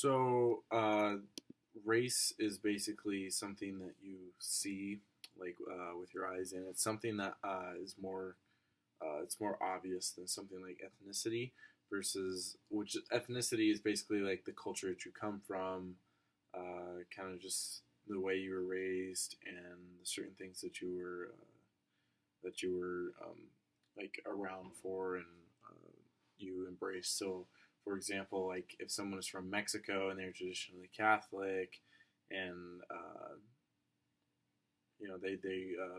So, race is basically something that you see, like with your eyes, and it's something that is more, it's more obvious than something like ethnicity. Versus, which ethnicity is basically like the culture that you come from, kind of just the way you were raised and the certain things that you were like around for and you embrace. So, for example, like if someone is from Mexico and they're traditionally Catholic, and they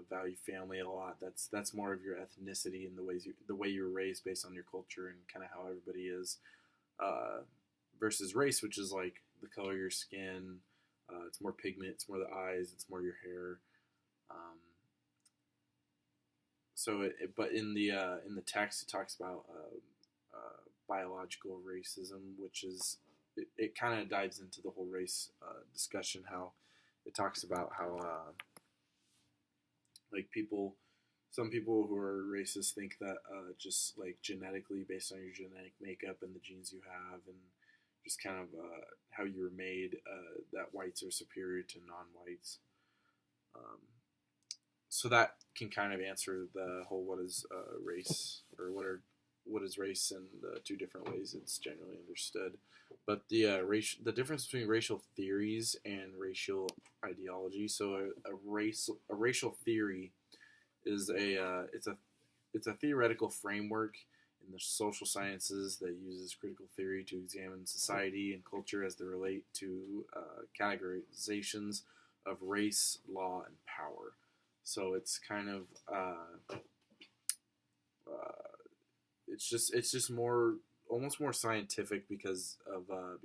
value family a lot. That's more of your ethnicity and the way you were raised based on your culture and kind of how everybody is. Uh, Versus race, which is like the color of your skin. It's more pigment. It's more the eyes. It's more your hair. Um, but in the text, it talks about biological racism, which is it kind of dives into the whole race discussion. How it talks about how like some people who are racist think that just like genetically based on your genetic makeup and the genes you have and just kind of how you were made, that whites are superior to non-whites. Um, so that can kind of answer the whole what is race or what is race in the two different ways it's generally understood. But the difference between racial theories and racial ideology. So a racial theory is it's a theoretical framework in the social sciences that uses critical theory to examine society and culture as they relate to categorizations of race, law, and power. So it's kind of it's just more almost more scientific because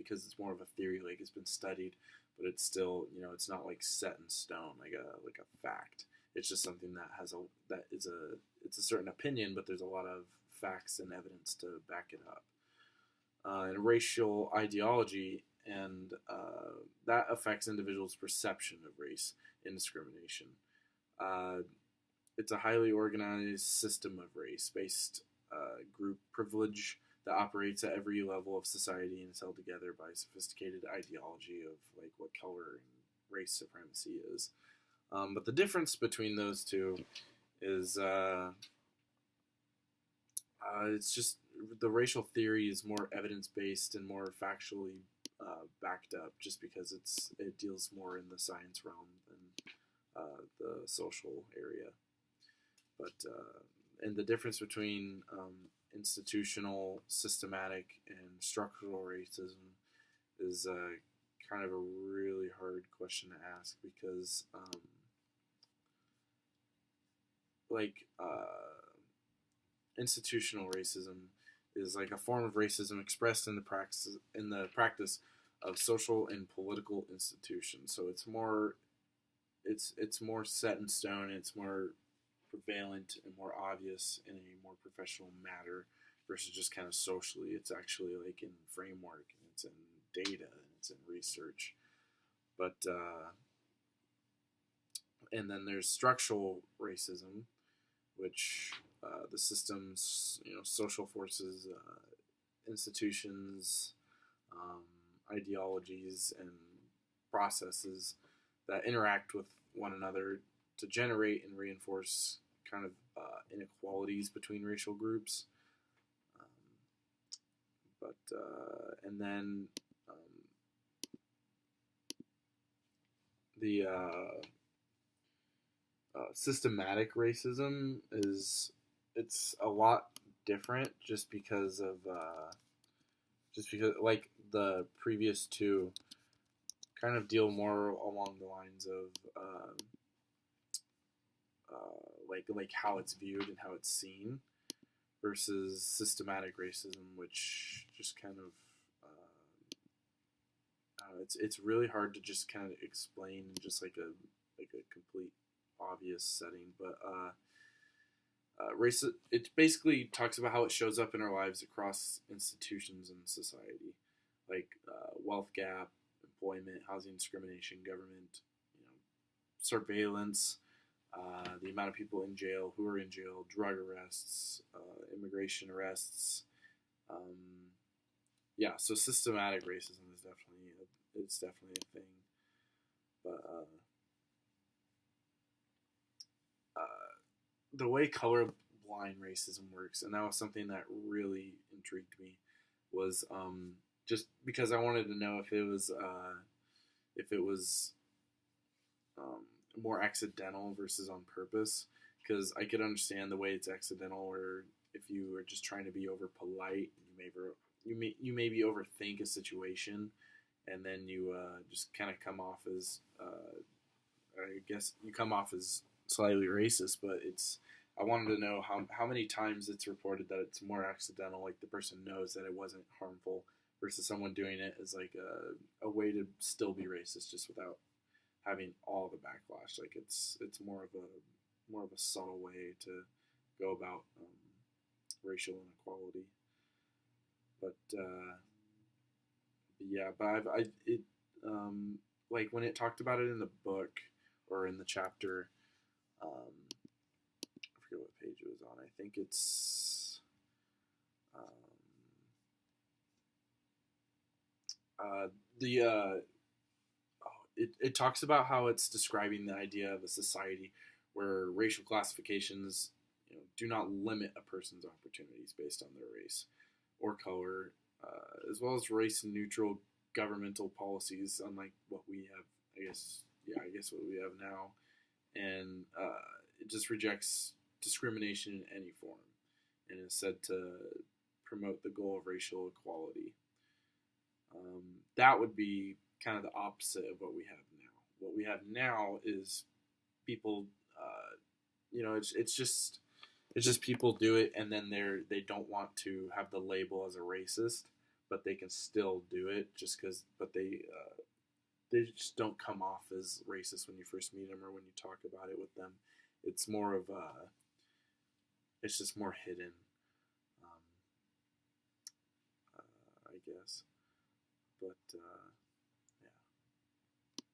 it's more of a theory, like it's been studied, but it's still it's not like set in stone like a fact. It's just something that is a it's a certain opinion, but there's a lot of facts and evidence to back it up. And racial ideology and that affects individuals' perception of race and discrimination. Uh, it's a highly organized system of race-based group privilege that operates at every level of society and is held together by a sophisticated ideology of like what color and race supremacy is. But the difference between those two is it's just the racial theory is more evidence based and more factually backed up, just because it deals more in the science realm than the social area. But and the difference between institutional, systematic, and structural racism is kind of a really hard question to ask because like institutional racism is like a form of racism expressed in the practice of social and political institutions. So it's more set in stone. It's more prevalent and more obvious in a more professional matter versus just kind of socially. It's actually like in framework and it's in data and it's in research. But and then there's structural racism, which the systems, social forces, institutions, um, ideologies, and processes that interact with one another to generate and reinforce kind of inequalities between racial groups. Um, and then the systematic racism it's a lot different just because like the previous two kind of deal more along the lines of like how it's viewed and how it's seen versus systematic racism, which just kind of it's really hard to just kind of explain in just like a complete obvious setting. But race it basically talks about how it shows up in our lives across institutions and society, like wealth gap, employment, housing discrimination, government, surveillance, the amount of people in jail, who are in jail, drug arrests, immigration arrests, um, yeah, so systematic racism is definitely it's definitely a thing, but the way colorblind racism works, and that was something that really intrigued me, was just because I wanted to know if it was um, more accidental versus on purpose. Because I could understand the way it's accidental, where if you are just trying to be over polite, you maybe overthink a situation, and then you just kind of come off as I guess you come off as slightly racist. But it's I wanted to know how many times it's reported that it's more accidental, like the person knows that it wasn't harmful, versus someone doing it as like a way to still be racist just without having all the backlash. Like it's more of a subtle way to go about racial inequality. But yeah, but I it like when it talked about it in the book or in the chapter, I forget what page it was on. I think it's uh, the it talks about how it's describing the idea of a society where racial classifications, do not limit a person's opportunities based on their race or color, as well as race neutral governmental policies, unlike what we have. I guess what we have now, and it just rejects discrimination in any form, and is said to promote the goal of racial equality. That would be kind of the opposite of what we have now. What we have now is people, it's just people do it, and then they don't want to have the label as a racist, but they can still do it just because. But they just don't come off as racist when you first meet them or when you talk about it with them. It's more of it's just more hidden, um, I guess. But